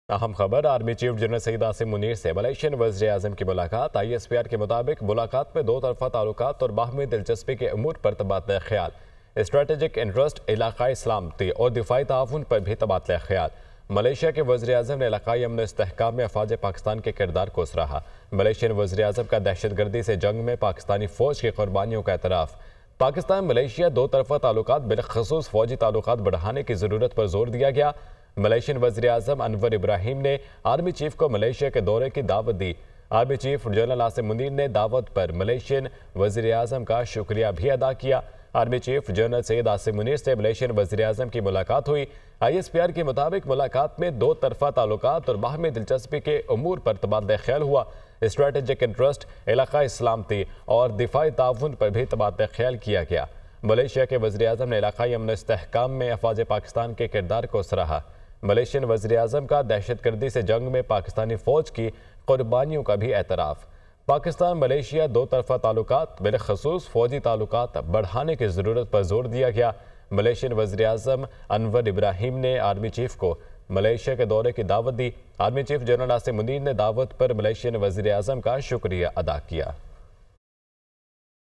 अहम खबर army chief general Syed Asim Munir से मलेशियन वज़ीर आज़म की मुलाकात। ISPR के मुताबिक मुलाकात में दो तरफा ताल्लुकात और बाहमी दिलचस्पी के अमूर पर तबादला ख्याल, स्ट्रेटेजिक इंटरेस्ट, इलाकाई सलामती और दिफाई ताउन पर भी तबादला ख्याल। मलेशिया के वज़ीर आज़म ने इलाकाई अमन इस्तेहकाम में अफवाज पाकिस्तान के किरदार को सराहा। मलेशियन वज़ीर आज़म का दहशतगर्दी से जंग में पाकिस्तानी फ़ौज की कुर्बानियों का एतराफ़। पाकिस्तान मलेशिया दो तरफा ताल्लुकात बिलखसूस फ़ौजी ताल्लुकात बढ़ाने की ज़रूरत पर जोर दिया गया। मलेशियन वज़ीर आज़म अनवर इब्राहिम ने आर्मी चीफ को मलेशिया के दौरे की दावत दी। Army chief general Asim Munir ने दावत पर मलेशियन वज़ीर आज़म का शुक्रिया भी अदा किया। Army chief general Syed Asim Munir से मलेशियन वज़ीर आज़म की मुलाकात हुई। ISPR के मुताबिक मुलाकात में दो तरफा ताल्लुकात और बाहमी दिलचस्पी के अमूर पर तबादला ख्याल हुआ। स्ट्रेटेजिक इंटरेस्ट, इलाकाई सलामती और दिफाई ताउन पर भी तबादला ख्याल किया गया। मलेशिया के वज़ीर आज़म ने इलाकाई अमन इस्तेहकाम में अफवाज पाकिस्तान के किरदार को सराहा। मलेशियन वज़ीर आज़म का दहशतगर्दी से जंग में पाकिस्तानी फ़ौज की कुर्बानियों का भी एतराफ़। पाकिस्तान मलेशिया दो तरफा ताल्लुकात बिलखसूस फ़ौजी ताल्लुकात बढ़ाने की ज़रूरत पर जोर दिया गया। मलेशियन वज़ीर आज़म अनवर इब्राहिम ने आर्मी चीफ को मलेशिया के दौरे की दावत दी। Army chief general Asim Munir ने दावत पर मलेशियन वज़ीर आज़म का शुक्रिया अदा किया।